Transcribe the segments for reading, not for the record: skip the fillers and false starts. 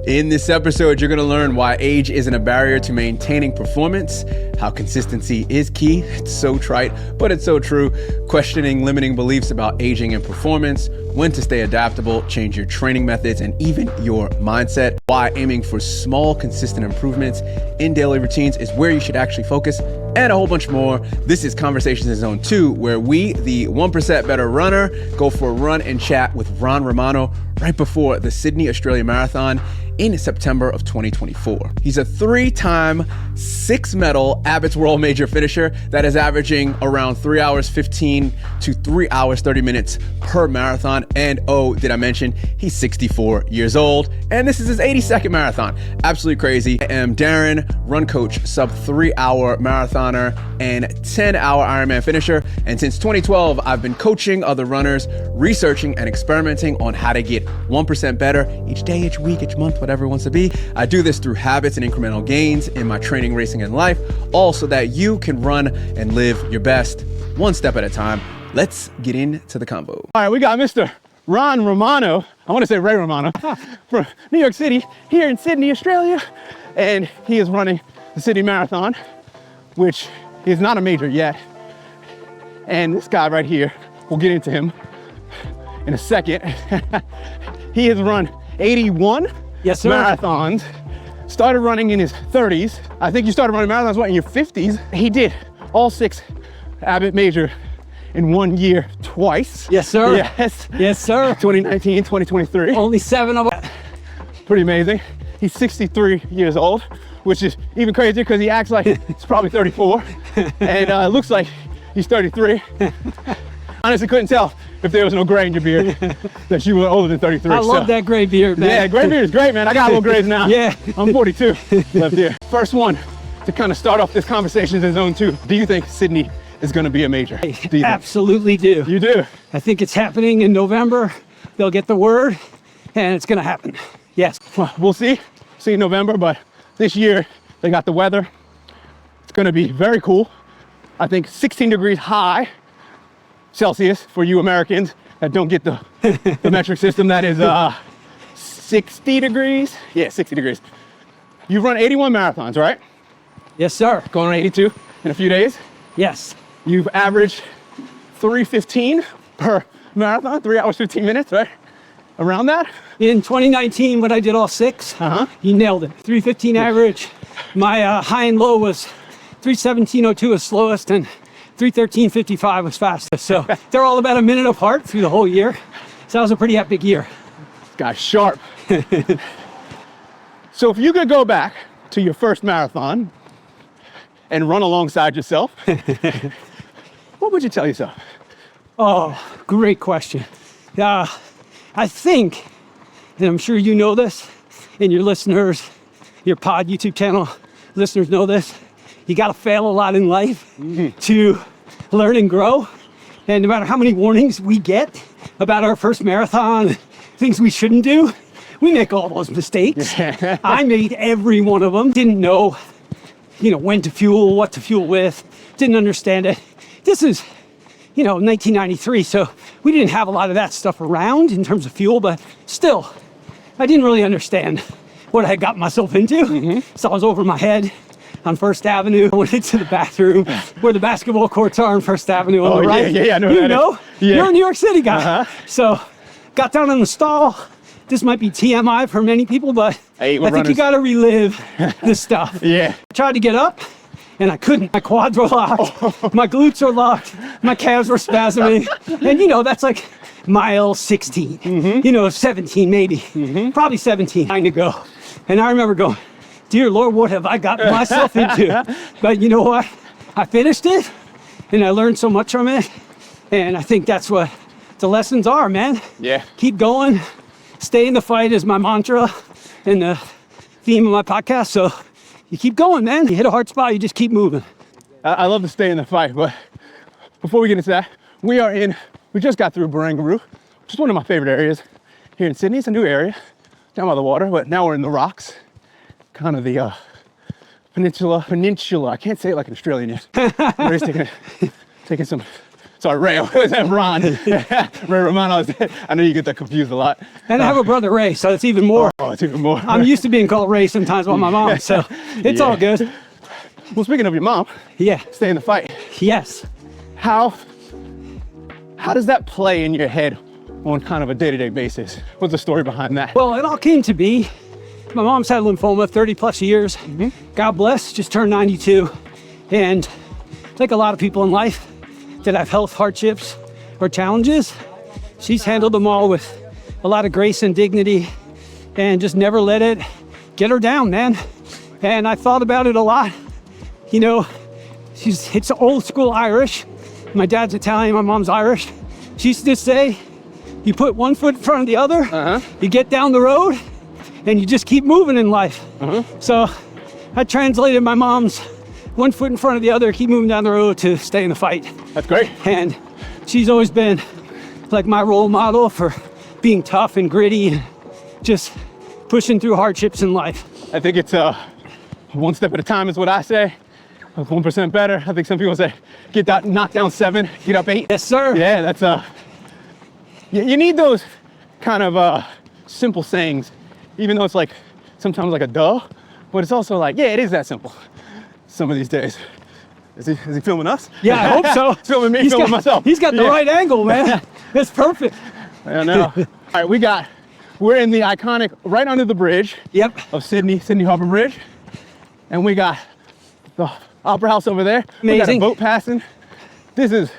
In this episode, you're going to learn why age isn't a barrier to maintaining performance, how consistency is key. It's so trite, but it's so true. Questioning limiting beliefs about aging and performance, when to stay adaptable, change your training methods, and even your mindset. Why aiming for small, consistent improvements in daily routines is where you should actually focus, and a whole bunch more. This is Conversations in Zone 2, where we, the 1% Better Runner, go for a run and chat with Romano right before the Sydney Australia Marathon in September of 2024. He's a 3-time 6-medal Abbott's World Major finisher that is averaging around 3 hours 15 to 3 hours 30 minutes per marathon. And oh, did I mention he's 64 years old and this is his 82nd marathon. Absolutely crazy. I am Darren, run coach, sub 3-hour marathoner and 10-hour Ironman finisher. And since 2012, I've been coaching other runners, researching and experimenting on how to get 1% better each day, each week, each month, whatever it wants to be. I do this through habits and incremental gains in my training, racing, and life, all so that you can run and live your best one step at a time. Let's get into the convo. All right, we got Mr. Romano. I want to say Ray Romano from New York City, here in Sydney, Australia. And he is running the Sydney Marathon, which is not a major yet. And this guy right here, we'll get into him in a second. He has run 81 yes, sir. marathons, started running in his 30s. I think you started running marathons, what, in your 50s? He did all 6 Abbott Major in 1 year twice. Yes, sir. Yes. Yes, sir. 2019, 2023. Only 7 of them. Pretty amazing. He's 63 years old, which is even crazier because he acts like he's probably 34 and looks like he's 33. Honestly, couldn't tell if there was no gray in your beard that you were older than 33. I love that gray beard, man. Yeah, gray beard is great, man. I got a little grays now. Yeah. I'm 42 left here. First one to kind of start off this conversation in Zone 2. Do you think Sydney is going to be a major? Do you absolutely do. You do? I think it's happening in November. They'll get the word and it's going to happen. Yes. Well, we'll see. See in November, but this year they got the weather. It's going to be very cool. I think 16 degrees high Celsius for you Americans that don't get the metric system. That is 60 degrees. Yeah, 60 degrees. You've run 81 marathons, right? Yes, sir. Going on 82 in a few days. Yes. You've averaged 3:15 per marathon, 3 hours 15 minutes, right? Around that. In 2019, when I did all 6, you nailed it. 3:15 average. My high and low was 3:17:02 was slowest and 3:13:55 was fastest. So they're all about a minute apart through the whole year. So that was a pretty epic year. This guy's sharp. So if you could go back to your first marathon and run alongside yourself, what would you tell yourself? Oh, great question. I think, and I'm sure you know this, and your listeners, your pod YouTube channel listeners know this, you got to fail a lot in life to learn and grow. And no matter how many warnings we get about our first marathon, things we shouldn't do, we make all those mistakes. I made every one of them. Didn't know, when to fuel, what to fuel with, didn't understand it. This is, 1993, so we didn't have a lot of that stuff around in terms of fuel, but still, I didn't really understand what I had got myself into. So I was over my head on First Avenue. I went into the bathroom where the basketball courts are on First Avenue on the right. Yeah, I know you that know, is. Yeah. You're a New York City guy. So got down in the stall. This might be TMI for many people, but I think you got to relive this stuff. Yeah. I tried to get up and I couldn't. My quads were locked. My glutes are locked. My calves were spasming. And that's like mile 16, 17 maybe, probably 17, trying to go. And I remember going, dear Lord, what have I gotten myself into? But you know what? I finished it and I learned so much from it. And I think that's what the lessons are, man. Yeah. Keep going. Stay in the fight is my mantra and the theme of my podcast. So you keep going, man. You hit a hard spot, you just keep moving. I love to stay in the fight, but before we get into that, we just got through Barangaroo, which is one of my favorite areas here in Sydney. It's a new area down by the water, but now we're in the rocks, kind of the peninsula. I can't say it like an Australian yet. Ray's taking some Sorry, Ray. I was at Ron. Ray Romano. I know you get that confused a lot. And I have a brother, Ray, so it's even more. Oh, it's even more. I'm used to being called Ray sometimes by my mom, so it's all good. Well, speaking of your mom, Yeah. stay in the fight. Yes. How does that play in your head on kind of a day-to-day basis? What's the story behind that? Well, it all came to be. My mom's had lymphoma 30 plus years. God bless, just turned 92. And like a lot of people in life that have health hardships or challenges, she's handled them all with a lot of grace and dignity and just never let it get her down, man. And I thought about it a lot. You know, it's old school Irish. My dad's Italian, my mom's Irish. She used to say, you put one foot in front of the other, you get down the road, and you just keep moving in life. So I translated my mom's one foot in front of the other, keep moving down the road to stay in the fight. That's great. And she's always been like my role model for being tough and gritty and just pushing through hardships in life. I think it's one step at a time is what I say. 1% better. I think some people say, knock down 7, get up 8. Yes, sir. Yeah, that's you need those kind of simple sayings, even though it's like sometimes like a duh, but it's also like, yeah, it is that simple. Some of these days. Is he filming us? Yeah, I hope so. He's filming me, filming myself. He's got the right angle, man. It's perfect. I know. All right, we're in the iconic, right under the bridge. Yep. Of Sydney Harbor Bridge. And we got the Opera House over there. Amazing. We got a boat passing. This is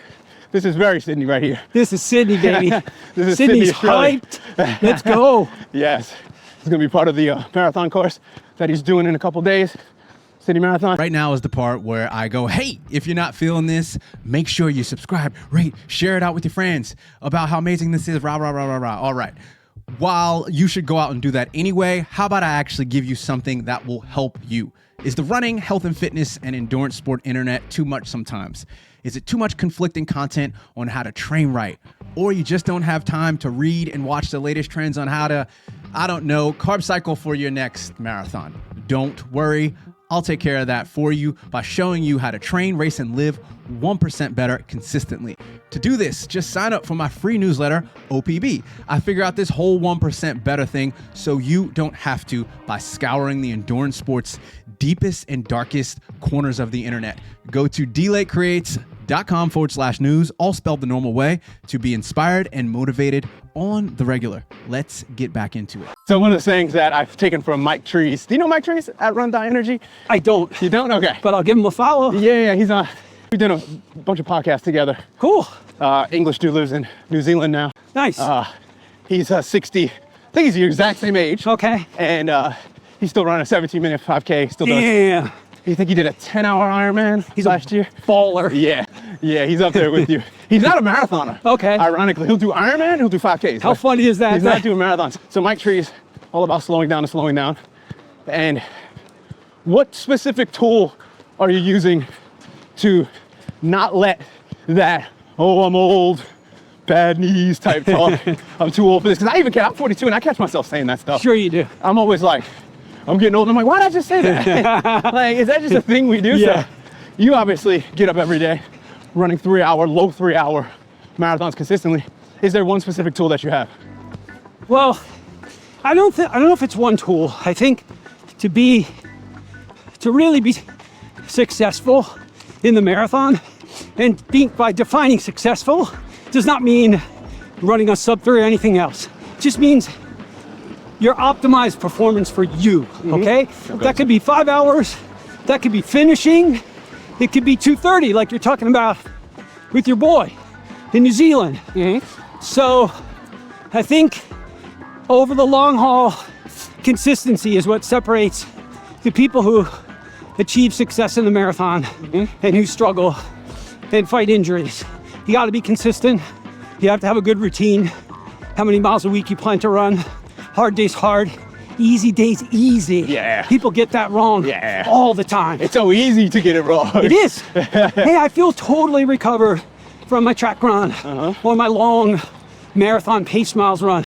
very Sydney right here. This is Sydney, baby. This is Sydney's Sydney, Australia. hyped. Let's go. Yes. It's gonna be part of the marathon course that he's doing in a couple days. Sydney Marathon. Right now is the part where I go, hey, if you're not feeling this, make sure you subscribe, rate, share it out with your friends about how amazing this is, rah, rah, rah, rah, rah. All right. While you should go out and do that anyway, how about I actually give you something that will help you? Is the running, health and fitness, and endurance sport internet too much sometimes? Is it too much conflicting content on how to train right? Or you just don't have time to read and watch the latest trends on how to, I don't know, carb cycle for your next marathon? Don't worry. I'll take care of that for you by showing you how to train, race, and live 1% better consistently. To do this, just sign up for my free newsletter, OPB. I figure out this whole 1% better thing so you don't have to by scouring the endurance sports deepest and darkest corners of the internet. Go to dlatecreates.com/news, all spelled the normal way, to be inspired and motivated on the regular. Let's get back into it. So one of the sayings that I've taken from Mike Trees. Do you know Mike Trees at Run Die Energy? I don't. You don't? Okay. But I'll give him a follow. Yeah, he's on. We did a bunch of podcasts together. Cool. English dude lives in New Zealand now. Nice. He's 60. I think he's your exact same age. Okay. And he's still running a 17-minute 5K. Still does. Yeah. You think he did a 10-hour Ironman last year? Baller. Yeah, he's up there with you. He's not a marathoner. Okay. Ironically, he'll do Ironman, he'll do 5Ks. How funny is that? He's not doing marathons. So Mike Trees, all about slowing down and slowing down. And what specific tool are you using to not let that, oh, I'm old, bad knees type talk, I'm too old for this? Because I even I'm 42 and I catch myself saying that stuff. Sure you do. I'm always like, I'm getting old. I'm like, why did I just say that? Like, is that just a thing we do? Yeah. So you obviously get up every day, running low 3-hour marathons consistently. Is there one specific tool that you have? Well, I don't know if it's one tool. I think to really be successful in the marathon, and by defining successful does not mean running a sub 3 or anything else. It just means your optimized performance for you, okay? That could be 5 hours, that could be finishing, it could be 2:30 like you're talking about with your boy in New Zealand. So I think over the long haul, consistency is what separates the people who achieve success in the marathon and who struggle and fight injuries. You gotta be consistent, you have to have a good routine, how many miles a week you plan to run, hard days hard, easy days easy. Yeah. People get that wrong all the time. It's so easy to get it wrong. It is. Hey, I feel totally recovered from my track run or my long marathon pace miles run.